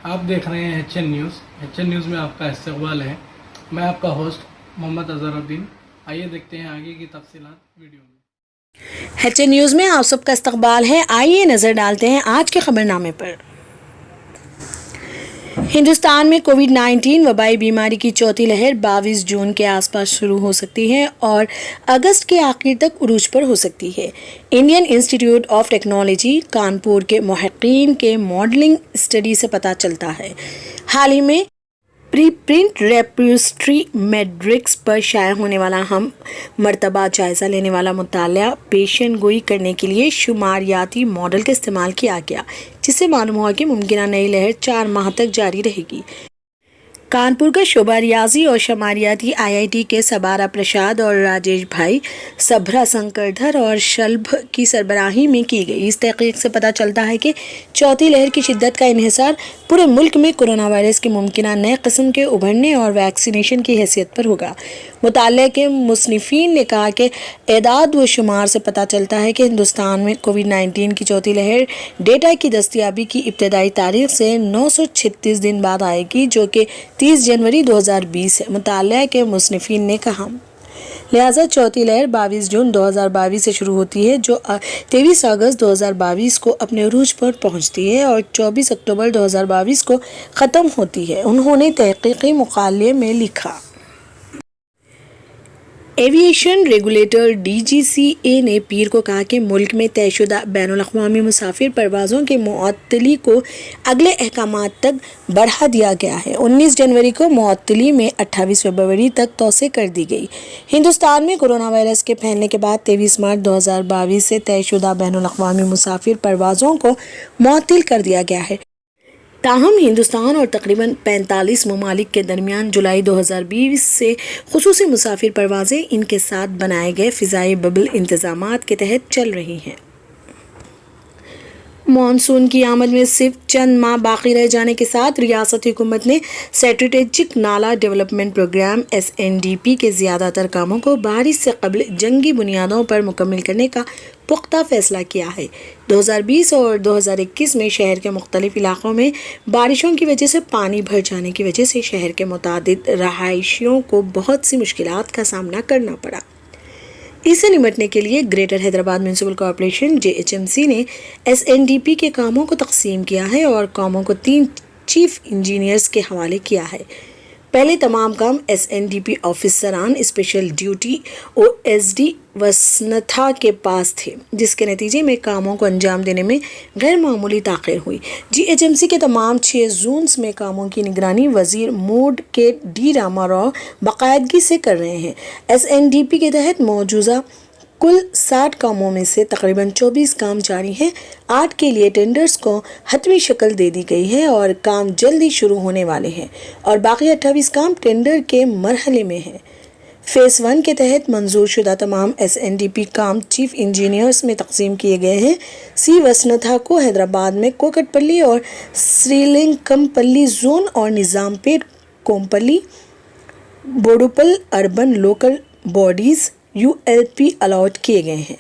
आप देख रहे हैं HN न्यूज़। HN न्यूज़ में आपका इस्तकबाल है। मैं आपका होस्ट मोहम्मद अजहरुद्दीन। आइए देखते हैं आगे की तफसीलात वीडियो में। HN न्यूज़ में आप सबका इस्तकबाल है। आइए नज़र डालते हैं आज के खबरनामे पर। हिंदुस्तान में कोविड-19 वबाई बीमारी की चौथी लहर 22 जून के आसपास शुरू हो सकती है और अगस्त के आखिर तक उरूज पर हो सकती है। Indian institute of technology Kanpur के मुहक्कीन के मॉडलिंग स्टडी से पता चलता है। हाल ही में प्री प्रिंट रेपोजिटरी मैट्रिक्स पर शाया होने वाला हम मरतबा जायज़ा लेने वाला मुताला पेशन गोई करने के लिए शुमारियाती मॉडल का इस्तेमाल किया गया, जिससे मालूम हुआ कि मुमकिन नई लहर 4 माह तक जारी रहेगी। कानपुर का शोबा रियाजी और शुमारियाती IIT के सबारा प्रसाद और राजेश भाई सभरा संकरधर और शल्भ की सरबराही में की गई इस तहकीक से पता चलता है कि चौथी लहर की शिद्दत का इन्हिसार पूरे मुल्क में कोरोना वायरस के मुमकिन नए किस्म के उभरने और वैक्सीनेशन की हैसियत पर होगा। मुताल्लिक़ के मुसन्निफ़ीन ने कहा कि एदाद व शुमार से पता चलता है कि हिंदुस्तान में कोविड-19 की चौथी लहर डेटा की दस्तयाबी की इब्तदाई तारीख से 936 दिन बाद आएगी, जो कि 30 जनवरी 2020 है। मुताल्लिक़ के मुसन्निफ़ीन ने कहा, लिहाजा चौथी लहर 22 जून 2022 से शुरू होती है, जो 23 अगस्त 2022 को अपने उरूज पर पहुंचती है और 24 अक्टूबर 2022 को ख़त्म होती है। उन्होंने तहक़ीक़ी मक़ाले में लिखा, एविएशन रेगुलेटर DGCA ने पीर को कहा कि मुल्क में तयशुदा बैनुल-अक़वामी मुसाफिर परवाज़ों के मुअत्तली को अगले अहकामात तक बढ़ा दिया गया है। 19 जनवरी को मुअत्तली में 28 फरवरी तक तौसी कर दी गई। हिंदुस्तान में कोरोना वायरस के फैलने के बाद 23 मार्च 2022 से तयशुदा बैनुल-अक़वामी मुसाफिर परवाज़ों को मुअत्तल कर दिया गया है। ताहम हिंदुस्तान और तकरीबन 45 ममालिक के दरमियान जुलाई 2020 से खुसूसी मुसाफिर परवाज़ें इनके साथ बनाए गए फ़िज़ाई बबल इंतज़ामात के तहत चल रही हैं। मानसून की आमद में सिर्फ चंद माह बाकी रह जाने के साथ रियासती हुकूमत ने स्ट्रेटेजिक नाला डेवलपमेंट प्रोग्राम SNDP के ज़्यादातर कामों को बारिश से कबल जंगी बुनियादों पर मुकम्मल करने का पुख्ता फैसला किया है। 2020 और 2021 में शहर के मुख्तलिफ इलाकों में बारिशों की वजह से पानी भर जाने की वजह से शहर के मुतादिद रहायशियों को बहुत सी मुश्किलात का सामना करना पड़ा। इससे निपटने के लिए greater Hyderabad municipal corporation JHMC ने SNDP के कामों को तकसीम किया है और कामों को 3 चीफ इंजीनियर्स के हवाले किया है। पहले तमाम काम SNDP ऑफिसरान स्पेशल ड्यूटी OSD वसनथा के पास थे, जिसके नतीजे में कामों को अंजाम देने में गैर मामूली ताख़ीर हुई। JHMC के तमाम 6 जोन्स में कामों की निगरानी वज़ीर मूड के D रामाराव बाकायदगी से कर रहे हैं। SNDP के तहत मौजूदा कुल 60 कामों में से तकरीबन 24 काम जारी हैं। 8 के लिए टेंडर्स को हतमी शक्ल दे दी गई है और काम जल्दी शुरू होने वाले हैं और बाकी 28 काम टेंडर के मरहले में हैं। फेज़ 1 के तहत मंजूर शुदा तमाम SNDP काम चीफ इंजीनियर्स में तकसीम किए गए हैं। C वसनथा को हैदराबाद में कोकटपल्ली और श्रीलिंकमपल्ली जोन और Nizampet Kompally Boduppal urban local bodies ULP allot किए गए हैं।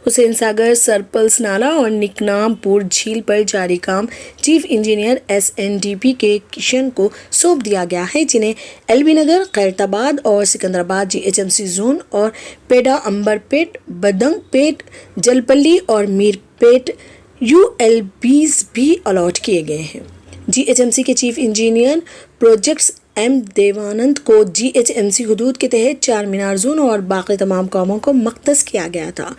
हुसैन सागर सरपल्स नाला और निकनामपुर झील पर जारी काम चीफ इंजीनियर SNDP के किशन को सौंप दिया गया है, जिन्हें LB नगर, खैरताबाद और सिकंदराबाद JHMC जोन और पेडा अंबरपेट, बदंगपेट, जलपल्ली और मीरपेट ULBs भी अलॉट किए गए हैं। JHMC के chief engineer projects M Devanand को JHMC हुदूद के तहत 4 मीनार जोन और बाकी तमाम कामों को मख्तस किया गया था।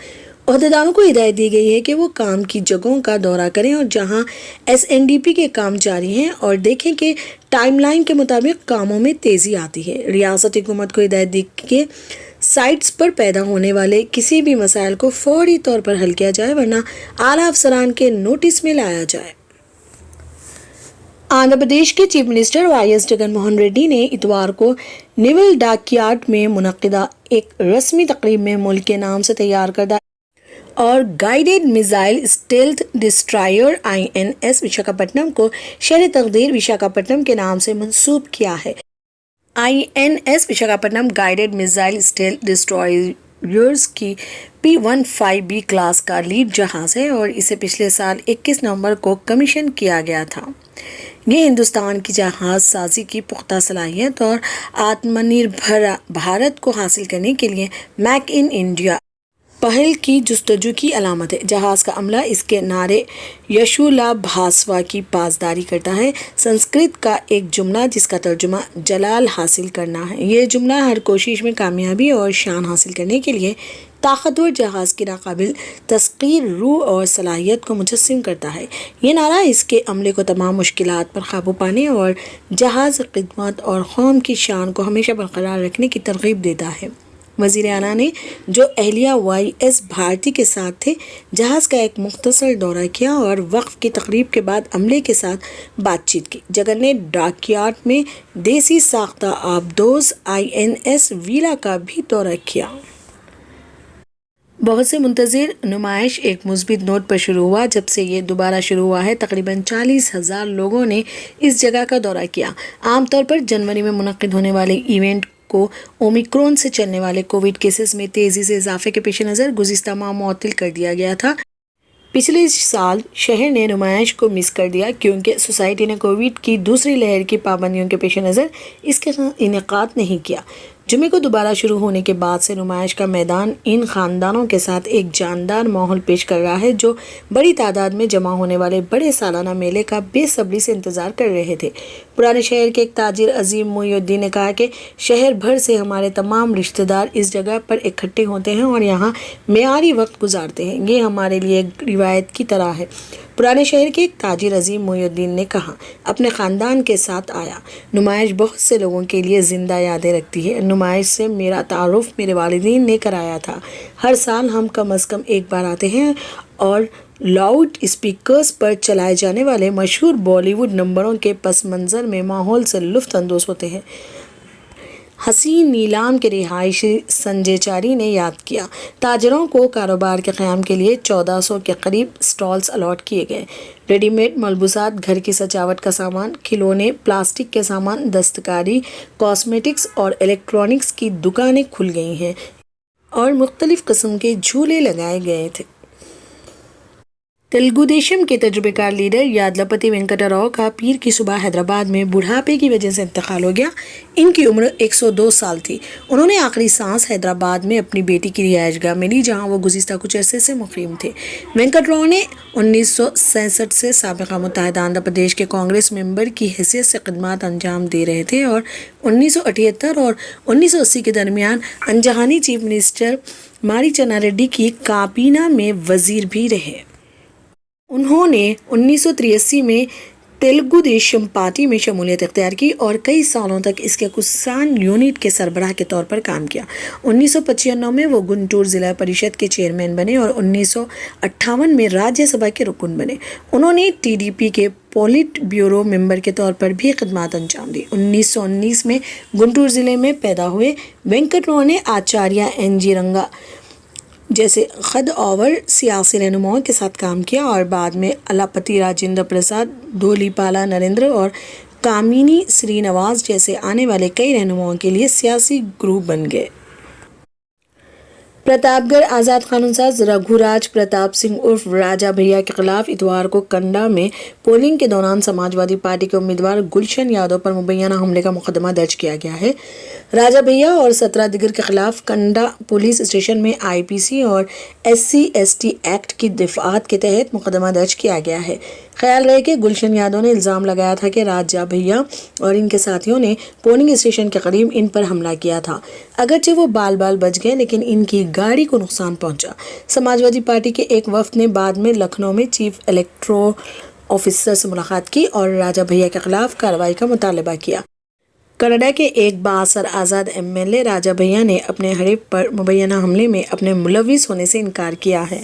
ओहदेदारों को हिदायत दी गई है कि वो काम की जगहों का दौरा करें और जहां SNDP के काम जारी हैं और देखें कि टाइमलाइन के मुताबिक कामों में तेज़ी आती है। रियासती हुकूमत को हिदायत दी कि साइट्स पर पैदा होने वाले किसी भी मसाइल को फौरी तौर पर हल किया जाए, वरना आला अफसरान के नोटिस में लाया जाए। आंध्र प्रदेश के chief minister YS Jagan Mohan Reddy ने इतवार को नेवल डॉकयार्ड में मुनक्किदा एक रस्मी तकरीब में मुल्क के नाम से तैयार करदा और guided missile stealth destroyer INS Visakhapatnam को शहर तकदीर विशाखापट्टनम के नाम से मंसूब किया है। INS Visakhapatnam guided missile stealth destroyers की P-15B क्लास का लीड जहाज़ है और इसे पिछले साल 21 नवंबर को कमीशन किया गया था। یہ ہندوستان کی جہاز سازی کی پختہ صلاحیت اور آتم نربھر بھارت کو حاصل کرنے کے لیے میک ان انڈیا پہل کی جستجو کی علامت ہے۔ جہاز کا عملہ اس کے نعرے یشولا بھاسوا کی پاسداری کرتا ہے، سنسکرت کا ایک جملہ جس کا ترجمہ جلال حاصل کرنا ہے۔ یہ جملہ ہر کوشش میں کامیابی اور شان حاصل کرنے کے لیے طاقتور جہاز کی ناقابل تسخیر روح اور صلاحیت کو مجسم کرتا ہے۔ یہ نعرہ اس کے عملے کو تمام مشکلات پر قابو پانے اور جہاز خدمت اور قوم کی شان کو ہمیشہ برقرار رکھنے کی ترغیب دیتا ہے۔ وزیر اعلیٰ نے جو اہلیہ وائی ایس بھارتی کے ساتھ تھے جہاز کا ایک مختصر دورہ کیا اور وقف کی تقریب کے بعد عملے کے ساتھ بات چیت کی۔ جگن نے ڈاک یارڈ میں دیسی ساختہ آبدوز INS ویلا کا بھی دورہ کیا۔ بہت سے منتظر نمائش ایک مثبت نوٹ پر شروع ہوا۔ جب سے یہ دوبارہ شروع ہوا ہے تقریباً 40,000 لوگوں نے اس جگہ کا دورہ کیا۔ عام طور پر جنوری میں منعقد ہونے والے ایونٹ کو اومیکرون سے چلنے والے کووڈ کیسز میں تیزی سے اضافے کے پیش نظر گزشتہ ماہ معطل کر دیا گیا تھا۔ پچھلے سال شہر نے نمائش کو مس کر دیا کیونکہ سوسائٹی نے کووڈ کی دوسری لہر کی پابندیوں کے پیش نظر اس کا انعقاد نہیں کیا۔ جمعے کو دوبارہ شروع ہونے کے بعد سے نمائش کا میدان ان خاندانوں کے ساتھ ایک جاندار ماحول پیش کر رہا ہے جو بڑی تعداد میں جمع ہونے والے بڑے سالانہ میلے کا بے صبری سے انتظار کر رہے تھے۔ پرانے شہر کے ایک تاجر عظیم محی الدین نے کہا کہ شہر بھر سے ہمارے تمام رشتہ دار اس جگہ پر اکٹھے ہوتے ہیں اور یہاں معیاری وقت گزارتے ہیں۔ یہ ہمارے لیے ایک روایت کی طرح ہے۔ پرانے شہر کے ایک تاجر عظیم محی الدین نے کہا، اپنے خاندان کے ساتھ آیا۔ نمائش بہت سے لوگوں کے لیے زندہ یادیں رکھتی ہے۔ نمائش سے میرا تعارف میرے والدین نے کرایا تھا۔ ہر سال ہم کم از کم ایک بار آتے ہیں اور لاؤڈ اسپیکرز پر چلائے جانے والے مشہور بالی ووڈ نمبروں کے پس منظر میں ماحول سے لطف اندوز ہوتے ہیں۔ حسین نیلام کے رہائشی سنجے چاری نے یاد کیا، تاجروں کو کاروبار کے قیام کے لیے 1400 کے قریب اسٹالز الاٹ کیے گئے۔ ریڈی میڈ ملبوسات، گھر کی سجاوٹ کا سامان، کھلونے، پلاسٹک کے سامان، دستکاری، کاسمیٹکس اور الیکٹرانکس کی دکانیں کھل گئی ہیں اور مختلف قسم کے جھولے لگائے گئے تھے۔ تلگو دیشم کے تجربہ کار لیڈر یادلپتی وینکٹا راؤ کا پیر کی صبح حیدرآباد میں بڑھاپے کی وجہ سے انتقال ہو گیا۔ ان کی عمر 102 سال تھی۔ انہوں نے آخری سانس حیدرآباد میں اپنی بیٹی کی رہائش گاہ میں لی جہاں وہ گزشتہ کچھ عرصے سے مقیم تھے۔ وینکٹ راؤ نے 1966 سے سابق متحدہ آندھرا پردیش کے کانگریس ممبر کی حیثیت سے خدمات انجام دے رہے تھے اور 1978 اور 1980 کے درمیان انجہانی چیف منسٹر ماری چنا ریڈی کی کابینہ میں وزیر بھی رہے۔ انہوں نے 1983 میں تلگو دیشم پارٹی میں شمولیت اختیار کی اور کئی سالوں تک اس کے کسان یونٹ کے سربراہ کے طور پر کام کیا۔ 1995 میں وہ گنٹور ضلع پریشد کے چیئرمین بنے اور 1958 میں راجیہ سبھا کے رکن بنے۔ انہوں نے TDP کے پولٹ بیورو ممبر کے طور پر بھی خدمات انجام دی۔ 1919 میں گنٹور ضلع میں پیدا ہوئے وینکٹ راؤ نے آچاریہ NG رنگا جیسے خود آور سیاسی رہنماؤں کے ساتھ کام کیا اور بعد میں الاپتی راجندر پرساد، دھولی پالا نریندر اور کامینی سری نواس جیسے آنے والے کئی رہنماؤں کے لیے سیاسی گروپ بن گئے۔ پرتاپ گڑھ آزاد قانون ساز رگھو راج پرتاپ سنگھ عرف راجا بھیا کے خلاف اتوار کو کنڈا میں پولنگ کے دوران سماج وادی پارٹی کے امیدوار گلشن یادو پر مبینہ حملے کا مقدمہ درج کیا گیا ہے۔ راجا بھیا اور 17 دیگر کے خلاف کنڈا پولیس اسٹیشن میں IPC اور SC/ST ایکٹ کی دفعات کے تحت مقدمہ درج کیا گیا ہے۔ خیال رہے کہ گلشن یادو نے الزام لگایا تھا کہ راجا بھیا اور ان کے ساتھیوں نے پولنگ اسٹیشن کے قریب ان پر حملہ کیا تھا۔ اگرچہ وہ بال بچ گئے لیکن ان کی گاڑی کو نقصان پہنچا۔ سماجوادی پارٹی کے ایک وفد نے بعد میں لکھنؤ میں چیف الیکٹورل آفیسر سے ملاقات کی اور راجا بھیا کے خلاف کارروائی کا مطالبہ کیا۔ کینیڈا کے ایک بااثر آزاد MLA راجا بھیا نے اپنے حریف پر مبینہ حملے میں اپنے ملوث ہونے سے انکار کیا ہے۔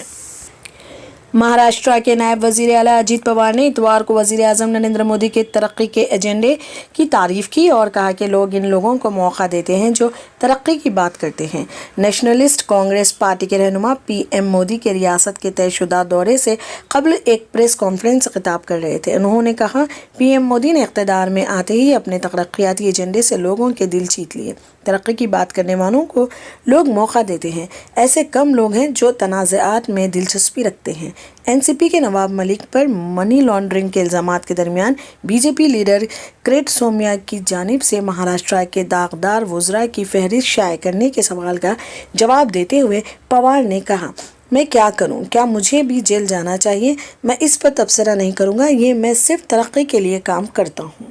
مہاراشٹر کے نائب وزیر اعلیٰ اجیت پوار نے اتوار کو وزیر اعظم نریندر مودی کے ترقی کے ایجنڈے کی تعریف کی اور کہا کہ لوگ ان لوگوں کو موقع دیتے ہیں جو ترقی کی بات کرتے ہیں۔ نیشنلسٹ کانگریس پارٹی کے رہنما PM مودی کے ریاست کے طے شدہ دورے سے قبل ایک پریس کانفرنس سے خطاب کر رہے تھے۔ انہوں نے کہا، PM مودی نے اقتدار میں آتے ہی اپنے ترقیاتی ایجنڈے سے لوگوں کے دل جیت لیے۔ ترقی کی بات کرنے والوں کو لوگ موقع دیتے ہیں۔ ایسے کم لوگ ہیں جو تنازعات میں دلچسپی رکھتے ہیں۔ एनसीपी के नवाब मलिक पर मनी लॉन्ड्रिंग के इल्जामात के दरमियान बीजेपी लीडर क्रेट सोमया की जानिब से महाराष्ट्र के दागदार वुज़रा की फहरिस्त शाये करने के सवाल का जवाब देते हुए पवार ने कहा, मैं क्या करूं? क्या मुझे भी जेल जाना चाहिए? मैं इस पर तबसरा नहीं करूंगा, ये मैं सिर्फ तरक्की के लिए काम करता हूं।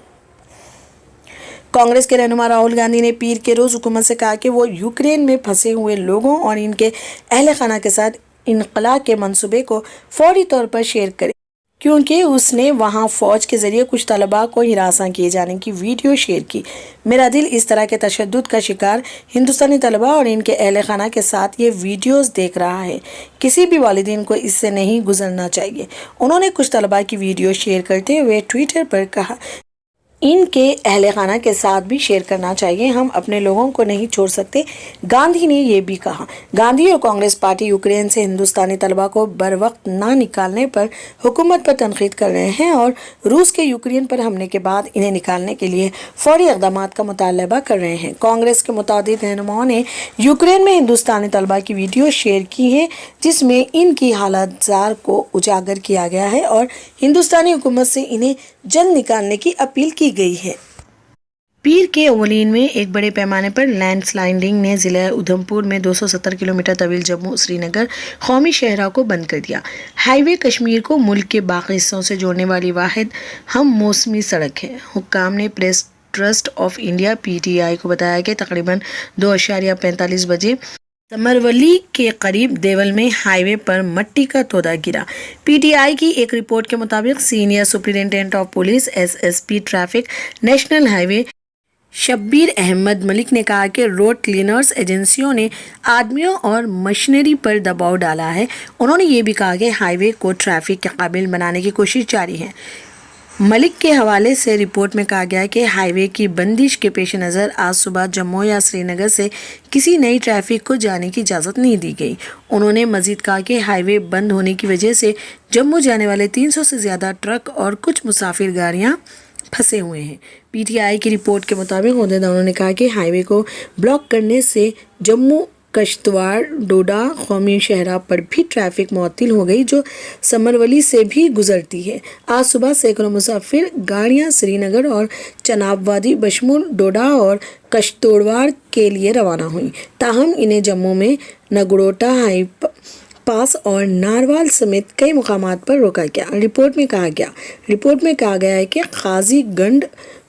कांग्रेस के रहनुमा राहुल गांधी ने पीर के रोज हुकूमत से कहा कि वो यूक्रेन में फंसे हुए लोगों और इनके अहल खाना के साथ इनकला के मंसूबे को फौरी तौर पर शेयर करे, क्योंकि उसने वहां फौज के जरिए कुछ तलबा को हिरासा किए जाने की वीडियो शेयर की। मेरा दिल इस तरह के तशद्दुद का शिकार हिंदुस्तानी तलबा और इनके अहल खाना के साथ ये वीडियोस देख रहा है। किसी भी वालिदैन को इससे नहीं गुजरना चाहिए। उन्होंने कुछ तलबा की वीडियो शेयर करते हुए ट्विटर पर कहा, इनके अहले खाना के साथ भी शेयर करना चाहिए, हम अपने लोगों को नहीं छोड़ सकते। गांधी ने यह भी कहा। गांधी और कांग्रेस पार्टी यूक्रेन से हिंदुस्तानी तलबा को बर वक्त ना निकालने पर हुकूमत पर तनकीद कर रहे हैं और रूस के यूक्रेन पर हमले के बाद इन्हें निकालने के लिए फौरी इक़दामात का मुतालबा कर रहे हैं। कांग्रेस के मुतादिद रहनुमाओं ने यूक्रेन में हिंदुस्तानी तलबा की वीडियो शेयर की है, जिसमें इनकी हालत जार को उजागर किया गया है और हिंदुस्तानी हुकूमत से इन्हें जल्द निकालने की अपील की गई है। पीर के अवलीन में एक बड़े पैमाने पर लैंडस्लाइडिंग ने ज़िला उधमपुर में 270 किलोमीटर तवील जम्मू श्रीनगर कौमी शहरा को बंद कर दिया। हाईवे कश्मीर को मुल्क के बाकी हिस्सों से जोड़ने वाली वाहिद हम मौसमी सड़क है। हुक्काम ने press trust of India PTI को बताया कि तकरीबन 2:45 बजे समरवली के करीब देवल में हाईवे पर मट्टी का तोदा गिरा। PTI की एक रिपोर्ट के मुताबिक senior superintendent of police SSP traffic national highway Shabbir Ahmed Malik ने कहा कि रोड क्लीनर्स एजेंसियों ने आदमियों और मशीनरी पर दबाव डाला है। उन्होंने ये भी कहा कि हाईवे को ट्रैफिक के काबिल बनाने की कोशिश जारी है। मलिक के हवाले से रिपोर्ट में कहा गया है कि हाईवे की बंदिश के पेश नज़र आज सुबह जम्मू या श्रीनगर से किसी नई ट्रैफिक को जाने की इजाज़त नहीं दी गई। उन्होंने मजीद कहा कि हाईवे बंद होने की वजह से जम्मू जाने वाले 300 से ज़्यादा ट्रक और कुछ मुसाफिर गाड़ियाँ फंसे हुए हैं। PTI की रिपोर्ट के मुताबिक ओहदेदारों ने कहा कि हाईवे को ब्लॉक करने से जम्मू कश्तवाड़ डोडा कौमी शहरा पर भी ट्रैफिक मुअत्तिल हो गई, जो समरवली से भी गुजरती है। आज सुबह सैकड़ों मुसाफिर गाड़ियां श्रीनगर और चनाबवादी बशमुल डोडा और कश्तवाड़ के लिए रवाना हुई। ताहम इन्हें जम्मू में नगरोटा हाई पास और नारवाल समेत कई मुकामात पर रोका गया। रिपोर्ट में कहा गया है कि काजी गंड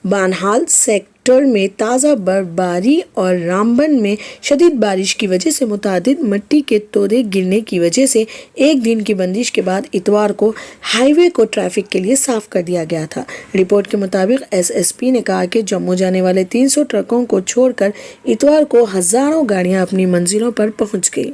बानहाल सेक्टर में ताज़ा बर्फबारी और रामबन में शदीद बारिश की वजह से मुतादिद मिट्टी के तोदे गिरने की वजह से एक दिन की बंदिश के बाद इतवार को हाईवे को ट्रैफिक के लिए साफ कर दिया गया था। रिपोर्ट के मुताबिक SSP ने कहा कि जम्मू जाने वाले 300 ट्रकों को छोड़कर इतवार को हज़ारों गाड़ियां अपनी मंजिलों पर पहुंच गई।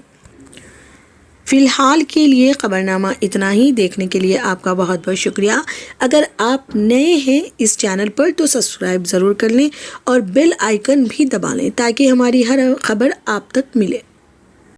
फ़िलहाल के लिए खबरनामा इतना ही। देखने के लिए आपका बहुत बहुत शुक्रिया। अगर आप नए हैं इस चैनल पर तो सब्सक्राइब ज़रूर कर लें और बेल आइकन भी दबा लें ताकि हमारी हर खबर आप तक मिले।